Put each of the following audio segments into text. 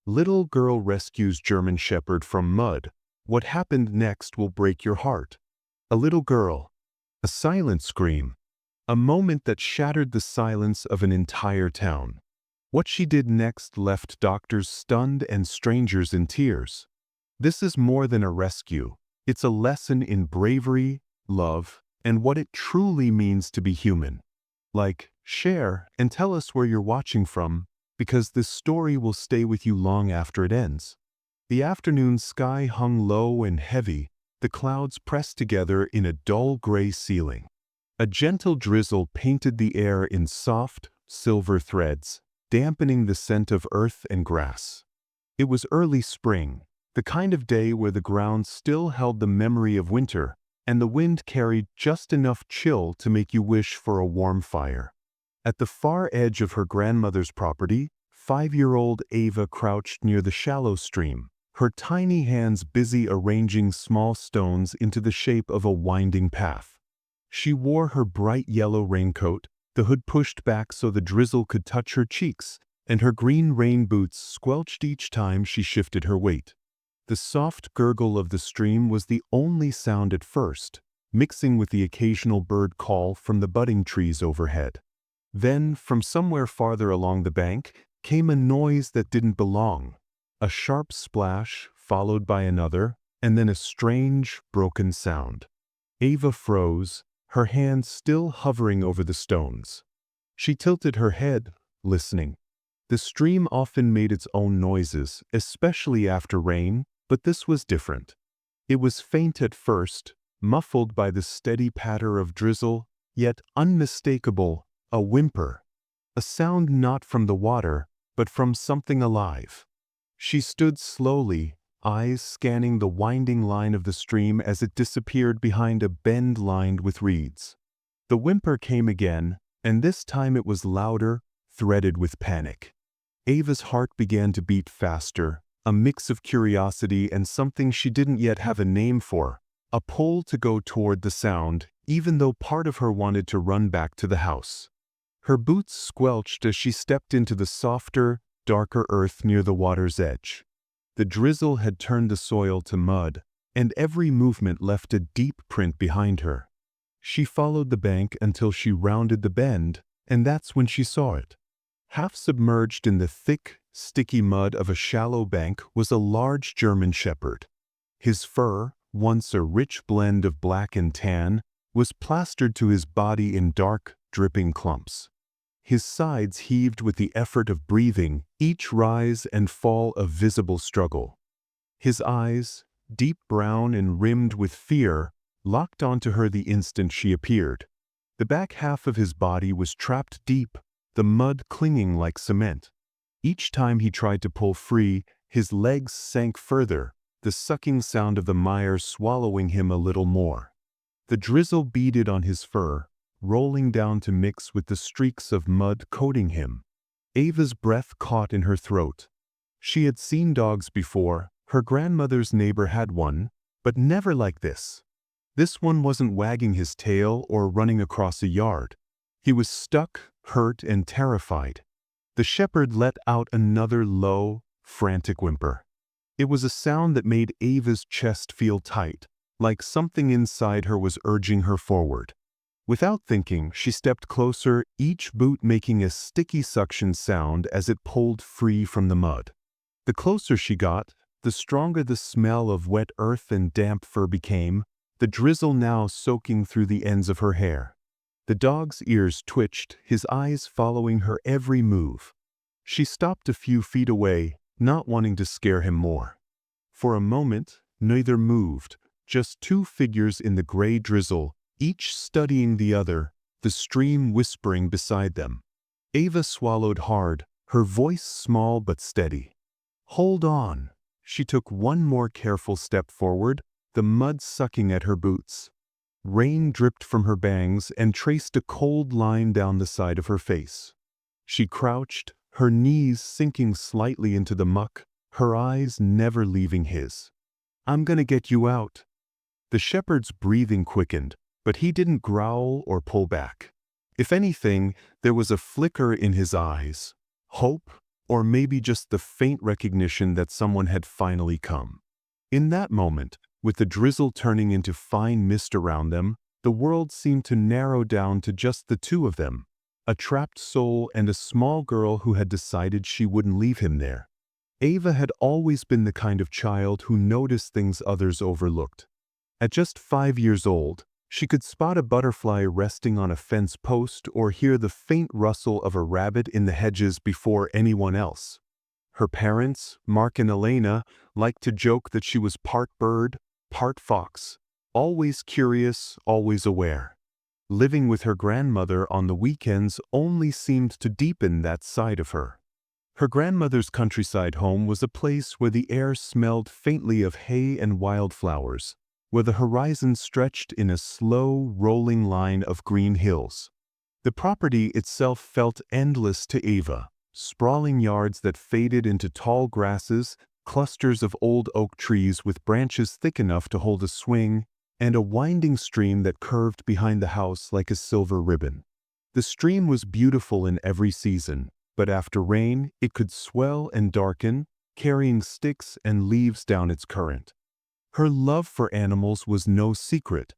Little girl rescues German Shepherd from mud. What happened next will break your heart. A little girl. A silent scream. A moment that shattered the silence of an entire town. What she did next left doctors stunned and strangers in tears. This is more than a rescue. It's a lesson in bravery, love, and what it truly means to be human. Like, share, and tell us where you're watching from, because this story will stay with you long after it ends. The afternoon sky hung low and heavy, the clouds pressed together in a dull gray ceiling. A gentle drizzle painted the air in soft, silver threads, dampening the scent of earth and grass. It was early spring, the kind of day where the ground still held the memory of winter, and the wind carried just enough chill to make you wish for a warm fire. At the far edge of her grandmother's property, 5-year-old Ava crouched near the shallow stream, her tiny hands busy arranging small stones into the shape of a winding path. She wore her bright yellow raincoat, the hood pushed back so the drizzle could touch her cheeks, and her green rain boots squelched each time she shifted her weight. The soft gurgle of the stream was the only sound at first, mixing with the occasional bird call from the budding trees overhead. Then, from somewhere farther along the bank, came a noise that didn't belong. A sharp splash, followed by another, and then a strange, broken sound. Ava froze, her hands still hovering over the stones. She tilted her head, listening. The stream often made its own noises, especially after rain, but this was different. It was faint at first, muffled by the steady patter of drizzle, yet unmistakable, a whimper. A sound not from the water, but from something alive. She stood slowly, eyes scanning the winding line of the stream as it disappeared behind a bend lined with reeds. The whimper came again, and this time it was louder, threaded with panic. Ava's heart began to beat faster, a mix of curiosity and something she didn't yet have a name for, a pull to go toward the sound, even though part of her wanted to run back to the house. Her boots squelched as she stepped into the softer, darker earth near the water's edge. The drizzle had turned the soil to mud, and every movement left a deep print behind her. She followed the bank until she rounded the bend, and that's when she saw it. Half submerged in the thick, sticky mud of a shallow bank was a large German Shepherd. His fur, once a rich blend of black and tan, was plastered to his body in dark, dripping clumps. His sides heaved with the effort of breathing, each rise and fall a visible struggle. His eyes, deep brown and rimmed with fear, locked onto her the instant she appeared. The back half of his body was trapped deep, the mud clinging like cement. Each time he tried to pull free, his legs sank further, the sucking sound of the mire swallowing him a little more. The drizzle beaded on his fur, rolling down to mix with the streaks of mud coating him. Ava's breath caught in her throat. She had seen dogs before, her grandmother's neighbor had one, but never like this. This one wasn't wagging his tail or running across a yard. He was stuck, hurt, and terrified. The shepherd let out another low, frantic whimper. It was a sound that made Ava's chest feel tight, like something inside her was urging her forward. Without thinking, she stepped closer, each boot making a sticky suction sound as it pulled free from the mud. The closer she got, the stronger the smell of wet earth and damp fur became, the drizzle now soaking through the ends of her hair. The dog's ears twitched, his eyes following her every move. She stopped a few feet away, not wanting to scare him more. For a moment, neither moved, just two figures in the gray drizzle, each studying the other, the stream whispering beside them. Ava swallowed hard, her voice small but steady. "Hold on." She took one more careful step forward, the mud sucking at her boots. Rain dripped from her bangs and traced a cold line down the side of her face. She crouched, her knees sinking slightly into the muck, her eyes never leaving his. "I'm gonna get you out." The shepherd's breathing quickened, but he didn't growl or pull back. If anything, there was a flicker in his eyes. Hope, or maybe just the faint recognition that someone had finally come. In that moment, with the drizzle turning into fine mist around them, the world seemed to narrow down to just the two of them, a trapped soul and a small girl who had decided she wouldn't leave him there. Ava had always been the kind of child who noticed things others overlooked. At just 5 years old, she could spot a butterfly resting on a fence post or hear the faint rustle of a rabbit in the hedges before anyone else. Her parents, Mark and Elena, liked to joke that she was part bird, part fox, always curious, always aware. Living with her grandmother on the weekends only seemed to deepen that side of her. Her grandmother's countryside home was a place where the air smelled faintly of hay and wildflowers, where the horizon stretched in a slow, rolling line of green hills. The property itself felt endless to Ava, sprawling yards that faded into tall grasses, clusters of old oak trees with branches thick enough to hold a swing, and a winding stream that curved behind the house like a silver ribbon. The stream was beautiful in every season, but after rain, it could swell and darken, carrying sticks and leaves down its current. Her love for animals was no secret.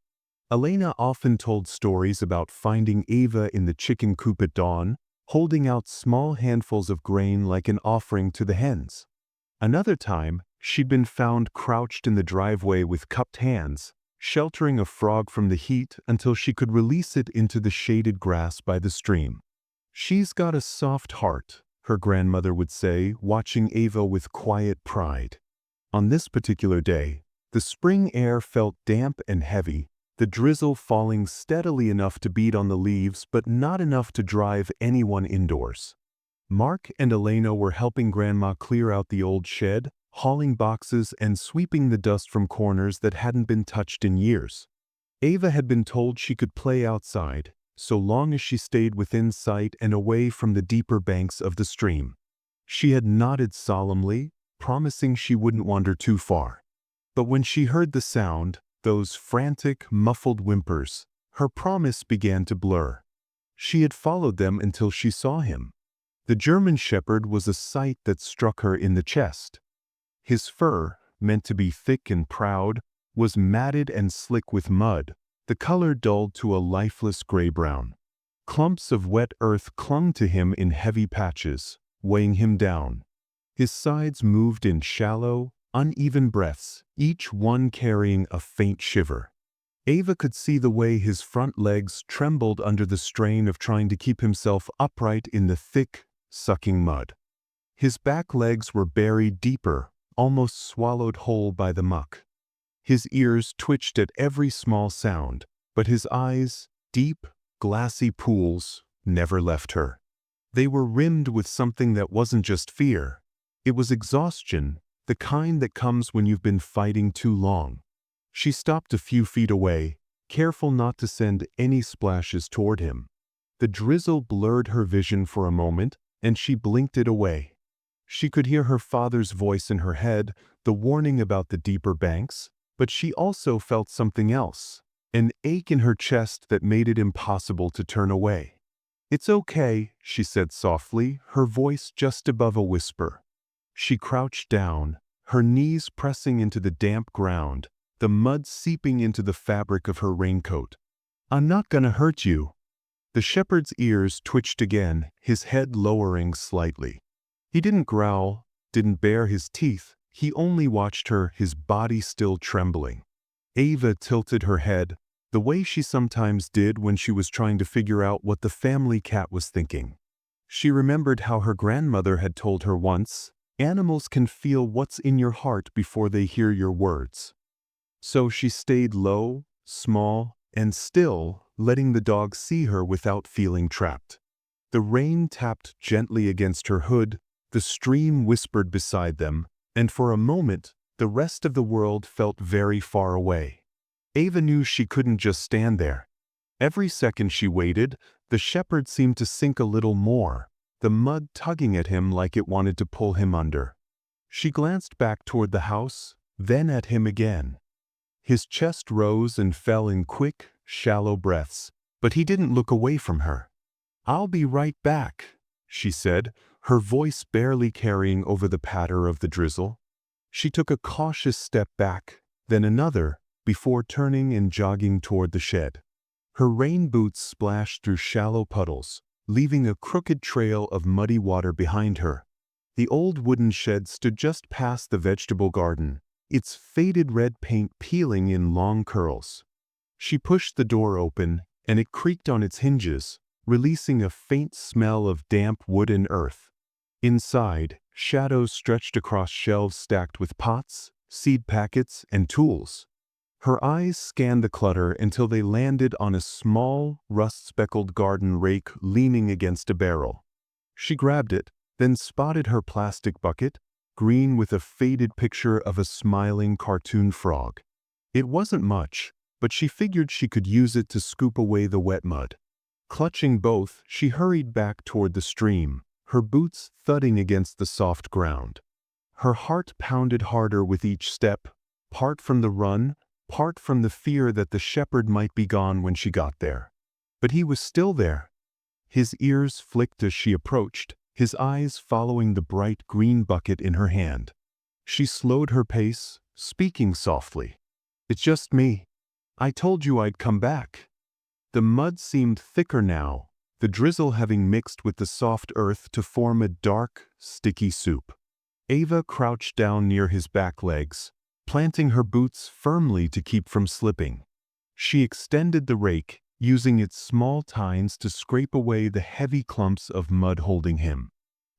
Elena often told stories about finding Ava in the chicken coop at dawn, holding out small handfuls of grain like an offering to the hens. Another time, she'd been found crouched in the driveway with cupped hands, sheltering a frog from the heat until she could release it into the shaded grass by the stream. "She's got a soft heart," her grandmother would say, watching Ava with quiet pride. On this particular day, the spring air felt damp and heavy, the drizzle falling steadily enough to beat on the leaves but not enough to drive anyone indoors. Mark and Elena were helping Grandma clear out the old shed, hauling boxes and sweeping the dust from corners that hadn't been touched in years. Ava had been told she could play outside, so long as she stayed within sight and away from the deeper banks of the stream. She had nodded solemnly, promising she wouldn't wander too far. But when she heard the sound, those frantic, muffled whimpers, her promise began to blur. She had followed them until she saw him. The German shepherd was a sight that struck her in the chest. His fur, meant to be thick and proud, was matted and slick with mud, the color dulled to a lifeless gray-brown. Clumps of wet earth clung to him in heavy patches, weighing him down. His sides moved in shallow, uneven breaths, each one carrying a faint shiver. Ava could see the way his front legs trembled under the strain of trying to keep himself upright in the thick, sucking mud. His back legs were buried deeper, almost swallowed whole by the muck. His ears twitched at every small sound, but his eyes, deep, glassy pools, never left her. They were rimmed with something that wasn't just fear. It was exhaustion, the kind that comes when you've been fighting too long. She stopped a few feet away, careful not to send any splashes toward him. The drizzle blurred her vision for a moment, and she blinked it away. She could hear her father's voice in her head, the warning about the deeper banks, but she also felt something else, an ache in her chest that made it impossible to turn away. "It's okay," she said softly, her voice just above a whisper. She crouched down, her knees pressing into the damp ground, the mud seeping into the fabric of her raincoat. "I'm not gonna hurt you." The shepherd's ears twitched again, his head lowering slightly. He didn't growl, didn't bare his teeth, he only watched her, his body still trembling. Ava tilted her head, the way she sometimes did when she was trying to figure out what the family cat was thinking. She remembered how her grandmother had told her once, "Animals can feel what's in your heart before they hear your words." So she stayed low, small, and still, letting the dog see her without feeling trapped. The rain tapped gently against her hood, the stream whispered beside them, and for a moment, the rest of the world felt very far away. Ava knew she couldn't just stand there. Every second she waited, the shepherd seemed to sink a little more, the mud tugging at him like it wanted to pull him under. She glanced back toward the house, then at him again. His chest rose and fell in quick, shallow breaths, but he didn't look away from her. "I'll be right back," she said, her voice barely carrying over the patter of the drizzle. She took a cautious step back, then another, before turning and jogging toward the shed. Her rain boots splashed through shallow puddles, leaving a crooked trail of muddy water behind her. The old wooden shed stood just past the vegetable garden, its faded red paint peeling in long curls. She pushed the door open, and it creaked on its hinges, releasing a faint smell of damp wood and earth. Inside, shadows stretched across shelves stacked with pots, seed packets, and tools. Her eyes scanned the clutter until they landed on a small, rust-speckled garden rake leaning against a barrel. She grabbed it, then spotted her plastic bucket, green with a faded picture of a smiling cartoon frog. It wasn't much, but she figured she could use it to scoop away the wet mud. Clutching both, she hurried back toward the stream, her boots thudding against the soft ground. Her heart pounded harder with each step, part from the run, part from the fear that the shepherd might be gone when she got there. But he was still there. His ears flicked as she approached, his eyes following the bright green bucket in her hand. She slowed her pace, speaking softly. "It's just me. I told you I'd come back." The mud seemed thicker now, the drizzle having mixed with the soft earth to form a dark, sticky soup. Ava crouched down near his back legs, planting her boots firmly to keep from slipping. She extended the rake, using its small tines to scrape away the heavy clumps of mud holding him.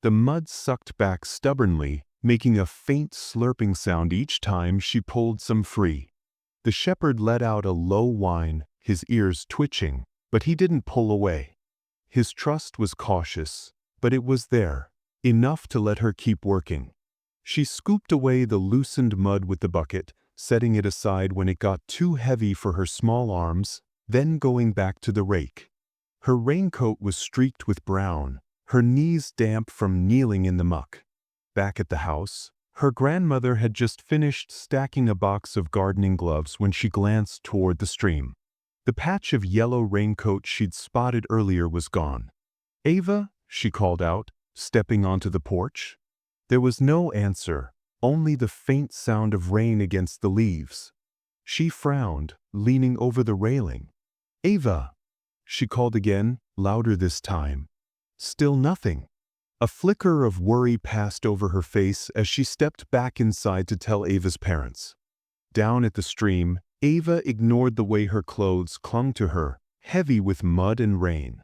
The mud sucked back stubbornly, making a faint slurping sound each time she pulled some free. The shepherd let out a low whine, his ears twitching, but he didn't pull away. His trust was cautious, but it was there, enough to let her keep working. She scooped away the loosened mud with the bucket, setting it aside when it got too heavy for her small arms, then going back to the rake. Her raincoat was streaked with brown, her knees damp from kneeling in the muck. Back at the house, her grandmother had just finished stacking a box of gardening gloves when she glanced toward the stream. The patch of yellow raincoat she'd spotted earlier was gone. "Ava," she called out, stepping onto the porch. There was no answer, only the faint sound of rain against the leaves. She frowned, leaning over the railing. "Ava," she called again, louder this time. Still nothing. A flicker of worry passed over her face as she stepped back inside to tell Ava's parents. Down at the stream, Ava ignored the way her clothes clung to her, heavy with mud and rain.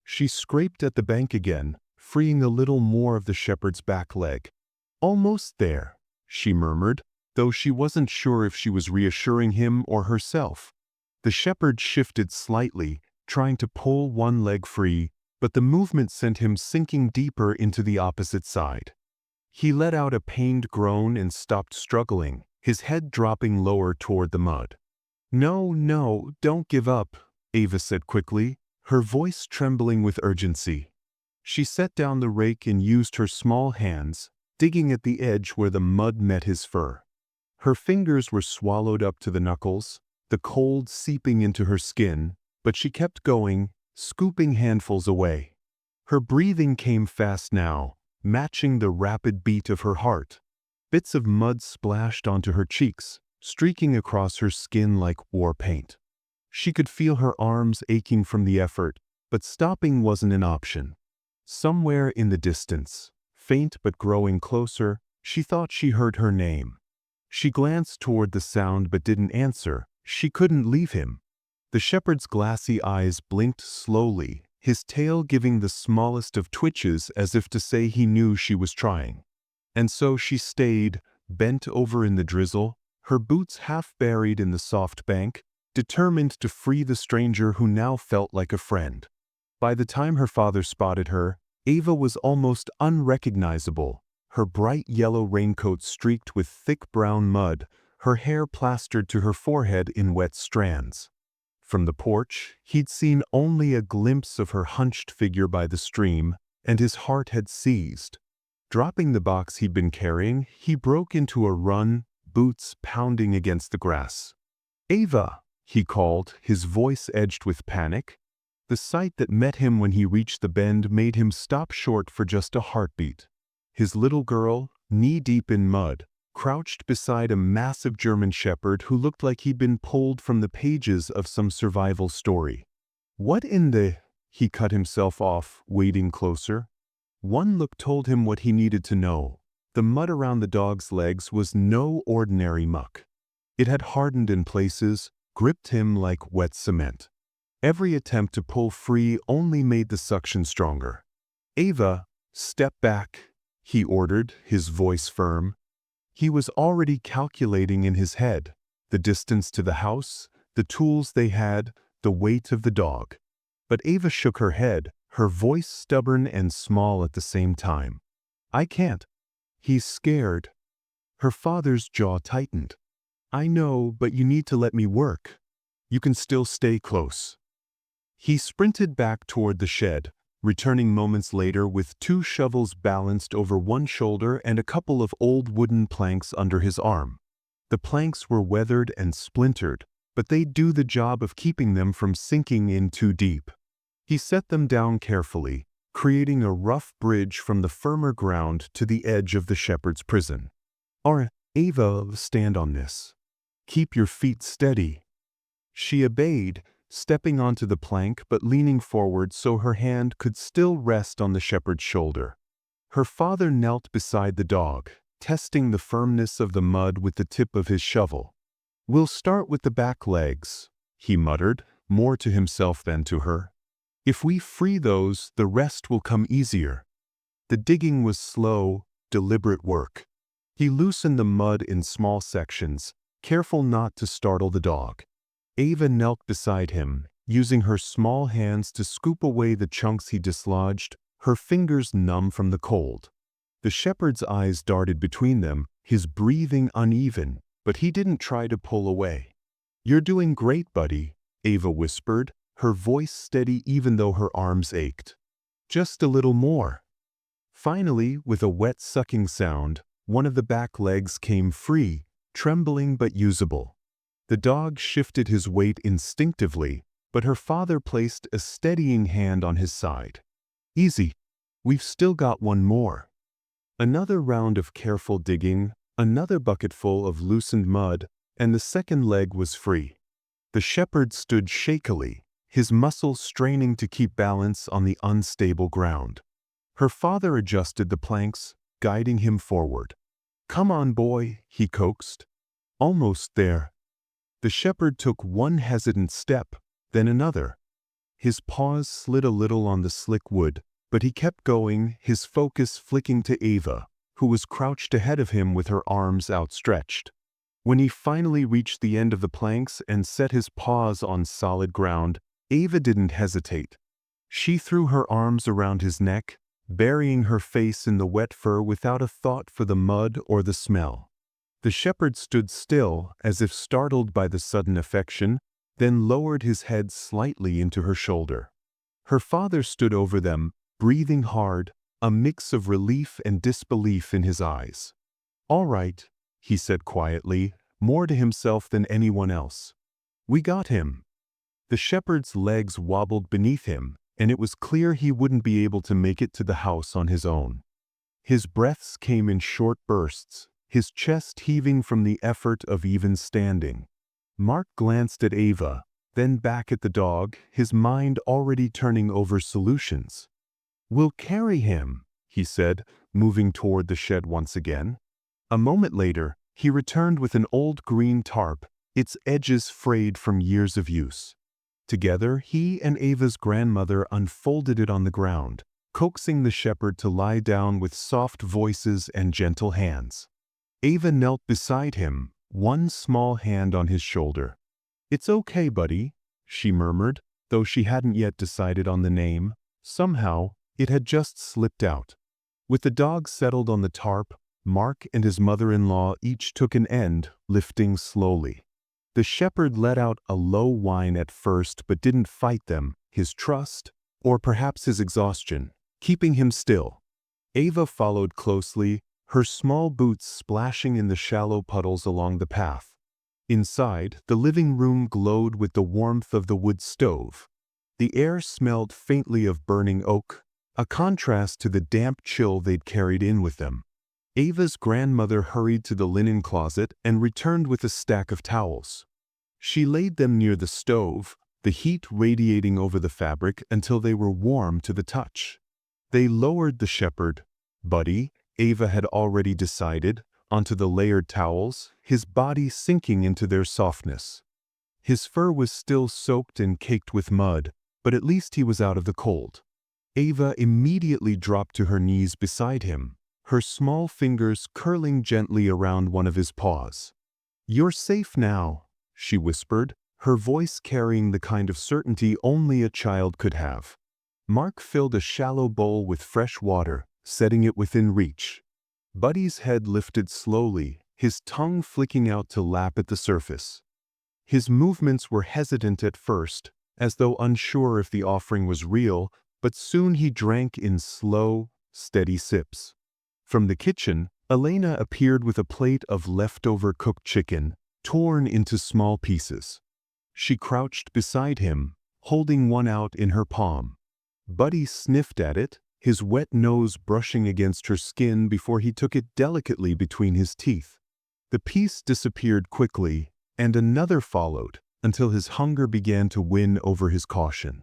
She scraped at the bank again, freeing a little more of the shepherd's back leg. "Almost there," she murmured, though she wasn't sure if she was reassuring him or herself. The shepherd shifted slightly, trying to pull one leg free, but the movement sent him sinking deeper into the opposite side. He let out a pained groan and stopped struggling, his head dropping lower toward the mud. "No, no, don't give up," Ava said quickly, her voice trembling with urgency. She set down the rake and used her small hands, digging at the edge where the mud met his fur. Her fingers were swallowed up to the knuckles, the cold seeping into her skin, but she kept going, scooping handfuls away. Her breathing came fast now, matching the rapid beat of her heart. Bits of mud splashed onto her cheeks, streaking across her skin like war paint. She could feel her arms aching from the effort, but stopping wasn't an option. Somewhere in the distance, faint but growing closer, she thought she heard her name. She glanced toward the sound but didn't answer. She couldn't leave him. The shepherd's glassy eyes blinked slowly, his tail giving the smallest of twitches as if to say he knew she was trying. And so she stayed, bent over in the drizzle, her boots half buried in the soft bank, determined to free the stranger who now felt like a friend. By the time her father spotted her, Ava was almost unrecognizable, her bright yellow raincoat streaked with thick brown mud, her hair plastered to her forehead in wet strands. From the porch, he'd seen only a glimpse of her hunched figure by the stream, and his heart had seized. Dropping the box he'd been carrying, he broke into a run, boots pounding against the grass. "Ava," he called, his voice edged with panic. The sight that met him when he reached the bend made him stop short for just a heartbeat. His little girl, knee-deep in mud, crouched beside a massive German shepherd who looked like he'd been pulled from the pages of some survival story. "What in the—" He cut himself off, wading closer. One look told him what he needed to know. The mud around the dog's legs was no ordinary muck. It had hardened in places, gripped him like wet cement. Every attempt to pull free only made the suction stronger. "Ava, step back," he ordered, his voice firm. He was already calculating in his head the distance to the house, the tools they had, the weight of the dog. But Ava shook her head, her voice stubborn and small at the same time. "I can't. He's scared." Her father's jaw tightened. "I know, but you need to let me work. You can still stay close." He sprinted back toward the shed, returning moments later with 2 shovels balanced over one shoulder and a couple of old wooden planks under his arm. The planks were weathered and splintered, but they'd do the job of keeping them from sinking in too deep. He set them down carefully, creating a rough bridge from the firmer ground to the edge of the shepherd's prison. Ava, stand on this. Keep your feet steady." She obeyed, stepping onto the plank but leaning forward so her hand could still rest on the shepherd's shoulder. Her father knelt beside the dog, testing the firmness of the mud with the tip of his shovel. "We'll start with the back legs," he muttered, more to himself than to her. "If we free those, the rest will come easier." The digging was slow, deliberate work. He loosened the mud in small sections, careful not to startle the dog. Ava knelt beside him, using her small hands to scoop away the chunks he dislodged, her fingers numb from the cold. The shepherd's eyes darted between them, his breathing uneven, but he didn't try to pull away. "You're doing great, buddy," Ava whispered, her voice steady even though her arms ached. "Just a little more." Finally, with a wet sucking sound, one of the back legs came free, trembling but usable. The dog shifted his weight instinctively, but her father placed a steadying hand on his side. "Easy. We've still got one more." Another round of careful digging, another bucketful of loosened mud, and the second leg was free. The shepherd stood shakily, his muscles straining to keep balance on the unstable ground. Her father adjusted the planks, guiding him forward. "Come on, boy," he coaxed. "Almost there." The shepherd took one hesitant step, then another. His paws slid a little on the slick wood, but he kept going, his focus flicking to Ava, who was crouched ahead of him with her arms outstretched. When he finally reached the end of the planks and set his paws on solid ground, Ava didn't hesitate. She threw her arms around his neck, burying her face in the wet fur without a thought for the mud or the smell. The shepherd stood still, as if startled by the sudden affection, then lowered his head slightly into her shoulder. Her father stood over them, breathing hard, a mix of relief and disbelief in his eyes. "All right," he said quietly, more to himself than anyone else. "We got him." The shepherd's legs wobbled beneath him, and it was clear he wouldn't be able to make it to the house on his own. His breaths came in short bursts, his chest heaving from the effort of even standing. Mark glanced at Ava, then back at the dog, his mind already turning over solutions. "We'll carry him," he said, moving toward the shed once again. A moment later, he returned with an old green tarp, its edges frayed from years of use. Together, he and Ava's grandmother unfolded it on the ground, coaxing the shepherd to lie down with soft voices and gentle hands. Ava knelt beside him, one small hand on his shoulder. "It's okay, buddy," she murmured, though she hadn't yet decided on the name. Somehow, it had just slipped out. With the dog settled on the tarp, Mark and his mother-in-law each took an end, lifting slowly. The shepherd let out a low whine at first but didn't fight them, his trust, or perhaps his exhaustion, keeping him still. Ava followed closely, her small boots splashing in the shallow puddles along the path. Inside, the living room glowed with the warmth of the wood stove. The air smelled faintly of burning oak, a contrast to the damp chill they'd carried in with them. Ava's grandmother hurried to the linen closet and returned with a stack of towels. She laid them near the stove, the heat radiating over the fabric until they were warm to the touch. They lowered the shepherd, Buddy, Ava had already decided, onto the layered towels, his body sinking into their softness. His fur was still soaked and caked with mud, but at least he was out of the cold. Ava immediately dropped to her knees beside him, her small fingers curling gently around one of his paws. "You're safe now," she whispered, her voice carrying the kind of certainty only a child could have. Mark filled a shallow bowl with fresh water, setting it within reach. Buddy's head lifted slowly, his tongue flicking out to lap at the surface. His movements were hesitant at first, as though unsure if the offering was real, but soon he drank in slow, steady sips. From the kitchen, Elena appeared with a plate of leftover cooked chicken, torn into small pieces. She crouched beside him, holding one out in her palm. Buddy sniffed at it, his wet nose brushing against her skin before he took it delicately between his teeth. The piece disappeared quickly, and another followed, until his hunger began to win over his caution.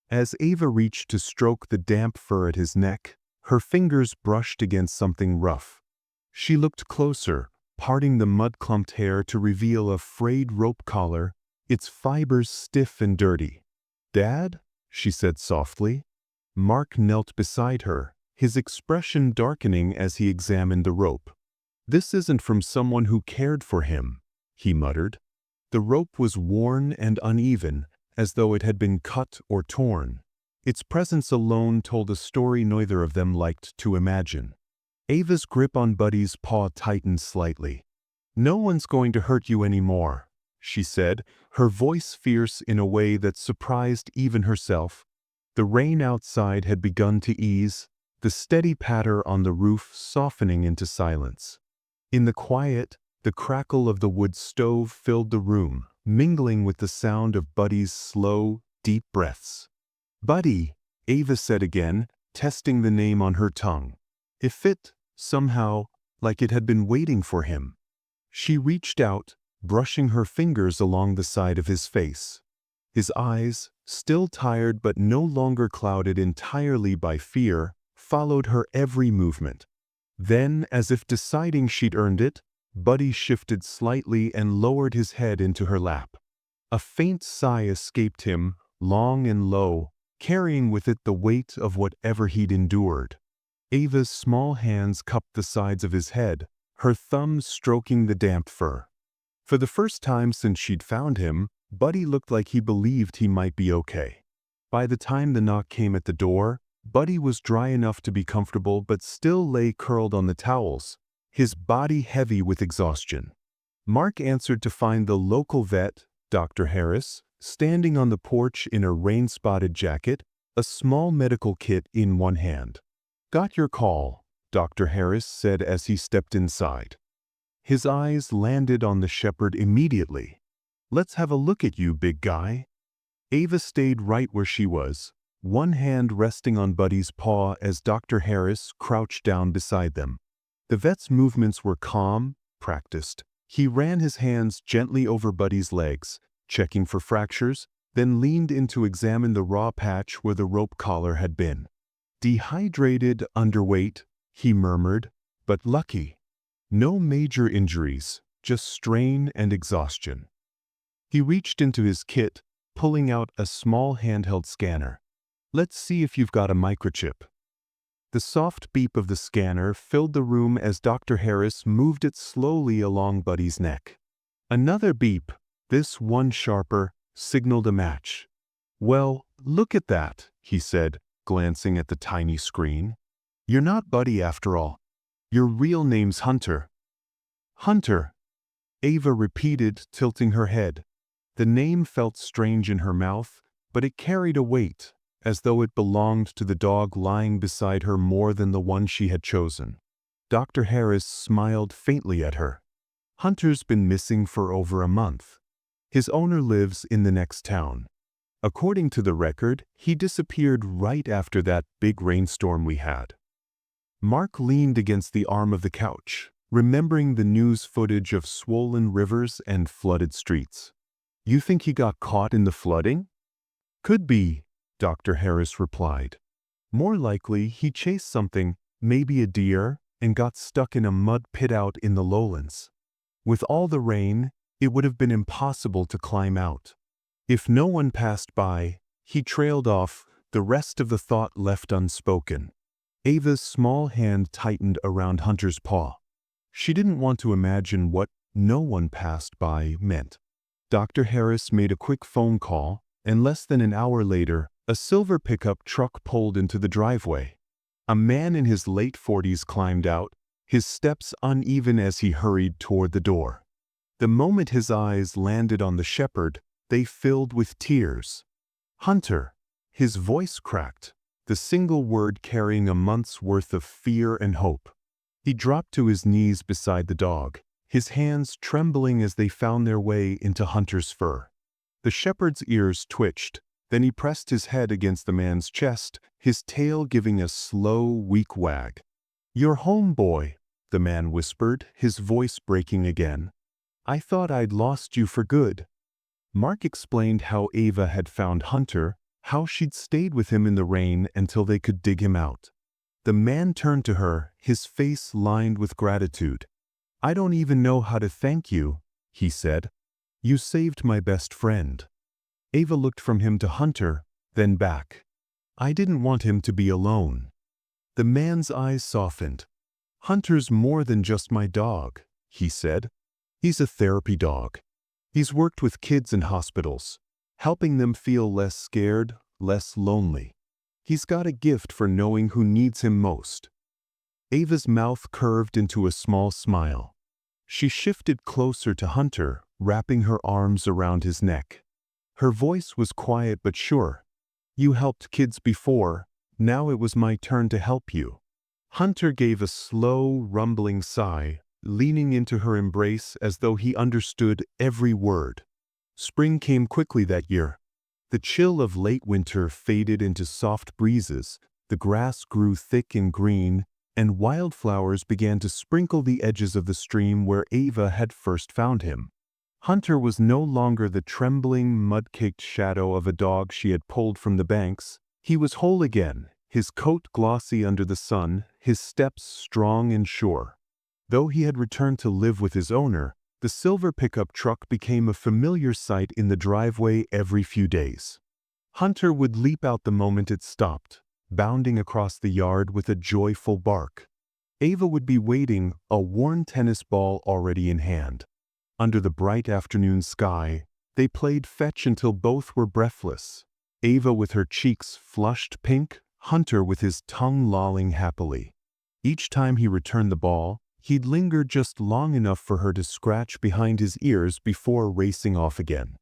As Ava reached to stroke the damp fur at his neck, her fingers brushed against something rough. She looked closer, parting the mud-clumped hair to reveal a frayed rope collar, its fibers stiff and dirty. "Dad?" she said softly. Mark knelt beside her, his expression darkening as he examined the rope. "This isn't from someone who cared for him," he muttered. The rope was worn and uneven, as though it had been cut or torn. Its presence alone told a story neither of them liked to imagine. Ava's grip on Buddy's paw tightened slightly. "No one's going to hurt you anymore," she said, her voice fierce in a way that surprised even herself. The rain outside had begun to ease, the steady patter on the roof softening into silence. In the quiet, the crackle of the wood stove filled the room, mingling with the sound of Buddy's slow, deep breaths. "Buddy," Ava said again, testing the name on her tongue. It fit, somehow, like it had been waiting for him. She reached out, brushing her fingers along the side of his face. His eyes, still tired but no longer clouded entirely by fear, followed her every movement. Then, as if deciding she'd earned it, Buddy shifted slightly and lowered his head into her lap. A faint sigh escaped him, long and low, carrying with it the weight of whatever he'd endured. Ava's small hands cupped the sides of his head, her thumbs stroking the damp fur. For the first time since she'd found him, Buddy looked like he believed he might be okay. By the time the knock came at the door, Buddy was dry enough to be comfortable but still lay curled on the towels, his body heavy with exhaustion. Mark answered to find the local vet, Dr. Harris, standing on the porch in a rain-spotted jacket, a small medical kit in one hand. "Got your call," Dr. Harris said as he stepped inside. His eyes landed on the shepherd immediately. "Let's have a look at you, big guy." Ava stayed right where she was, one hand resting on Buddy's paw as Dr. Harris crouched down beside them. The vet's movements were calm, practiced. He ran his hands gently over Buddy's legs, checking for fractures, then leaned in to examine the raw patch where the rope collar had been. "Dehydrated, underweight," he murmured, "but lucky. No major injuries, just strain and exhaustion." He reached into his kit, pulling out a small handheld scanner. "Let's see if you've got a microchip." The soft beep of the scanner filled the room as Dr. Harris moved it slowly along Buddy's neck. Another beep, this one sharper, signaled a match. "Well, look at that," he said, glancing at the tiny screen. "You're not Buddy after all. Your real name's Hunter." "Hunter," Ava repeated, tilting her head. The name felt strange in her mouth, but it carried a weight, as though it belonged to the dog lying beside her more than the one she had chosen. Dr. Harris smiled faintly at her. "Hunter's been missing for over a month. His owner lives in the next town. According to the record, he disappeared right after that big rainstorm we had. Mark leaned against the arm of the couch, remembering the news footage of swollen rivers and flooded streets. You think he got caught in the flooding? Could be, Dr. Harris replied. More likely, he chased something, maybe a deer, and got stuck in a mud pit out in the lowlands. With all the rain, it would have been impossible to climb out. If no one passed by, he trailed off, the rest of the thought left unspoken. Ava's small hand tightened around Hunter's paw. She didn't want to imagine what "no one passed by" meant. Dr. Harris made a quick phone call, and less than an hour later, a silver pickup truck pulled into the driveway. A man in his late 40s climbed out, his steps uneven as he hurried toward the door. The moment his eyes landed on the shepherd, they filled with tears. "Hunter!" His voice cracked, the single word carrying a month's worth of fear and hope. He dropped to his knees beside the dog, his hands trembling as they found their way into Hunter's fur. The shepherd's ears twitched, then he pressed his head against the man's chest, his tail giving a slow, weak wag. "You're home, boy," the man whispered, his voice breaking again. "I thought I'd lost you for good." Mark explained how Ava had found Hunter, how she'd stayed with him in the rain until they could dig him out. The man turned to her, his face lined with gratitude. "I don't even know how to thank you," he said. "You saved my best friend." Ava looked from him to Hunter, then back. "I didn't want him to be alone." The man's eyes softened. "Hunter's more than just my dog," he said. "He's a therapy dog. He's worked with kids in hospitals, helping them feel less scared, less lonely. He's got a gift for knowing who needs him most." Ava's mouth curved into a small smile. She shifted closer to Hunter, wrapping her arms around his neck. Her voice was quiet but sure. "You helped kids before, now it was my turn to help you." Hunter gave a slow, rumbling sigh, leaning into her embrace as though he understood every word. Spring came quickly that year. The chill of late winter faded into soft breezes, the grass grew thick and green, and wildflowers began to sprinkle the edges of the stream where Ava had first found him. Hunter was no longer the trembling, mud-caked shadow of a dog she had pulled from the banks. He was whole again, his coat glossy under the sun, his steps strong and sure. Though he had returned to live with his owner, the silver pickup truck became a familiar sight in the driveway every few days. Hunter would leap out the moment it stopped, bounding across the yard with a joyful bark. Ava would be waiting, a worn tennis ball already in hand. Under the bright afternoon sky, they played fetch until both were breathless. Ava with her cheeks flushed pink, Hunter with his tongue lolling happily. Each time he returned the ball, he'd linger just long enough for her to scratch behind his ears before racing off again.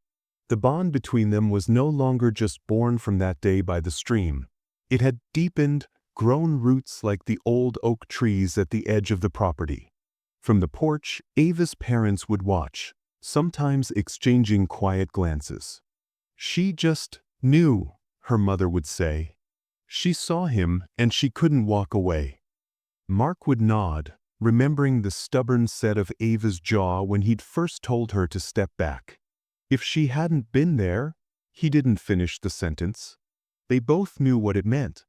The bond between them was no longer just born from that day by the stream. It had deepened, grown roots like the old oak trees at the edge of the property. From the porch, Ava's parents would watch, sometimes exchanging quiet glances. "She just knew," her mother would say. She saw him, and she couldn't walk away. Mark would nod, remembering the stubborn set of Ava's jaw when he'd first told her to step back. If she hadn't been there, he didn't finish the sentence. They both knew what it meant.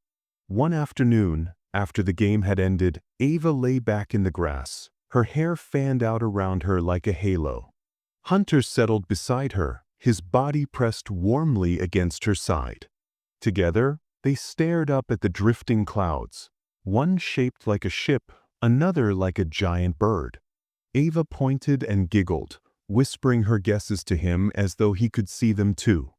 One afternoon, after the game had ended, Ava lay back in the grass, her hair fanned out around her like a halo. Hunter settled beside her, his body pressed warmly against her side. Together, they stared up at the drifting clouds, one shaped like a ship, another like a giant bird. Ava pointed and giggled, whispering her guesses to him as though he could see them too.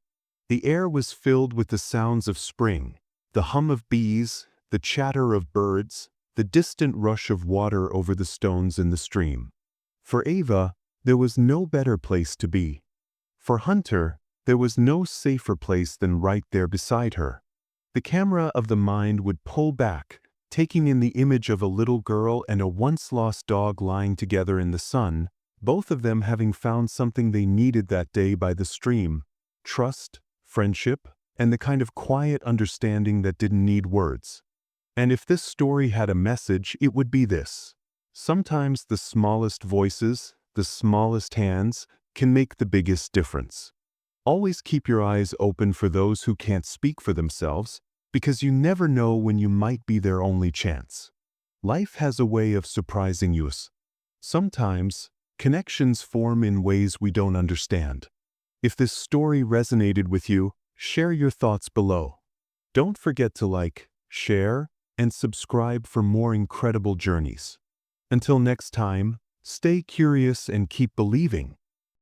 The air was filled with the sounds of spring, the hum of bees, the chatter of birds, the distant rush of water over the stones in the stream. For Ava, there was no better place to be. For Hunter, there was no safer place than right there beside her. The camera of the mind would pull back, taking in the image of a little girl and a once-lost dog lying together in the sun, both of them having found something they needed that day by the stream: trust, friendship, and the kind of quiet understanding that didn't need words. And if this story had a message, it would be this. Sometimes the smallest voices, the smallest hands, can make the biggest difference. Always keep your eyes open for those who can't speak for themselves, because you never know when you might be their only chance. Life has a way of surprising you. Sometimes, connections form in ways we don't understand. If this story resonated with you, share your thoughts below. Don't forget to like, share, and subscribe for more incredible journeys. Until next time, stay curious and keep believing.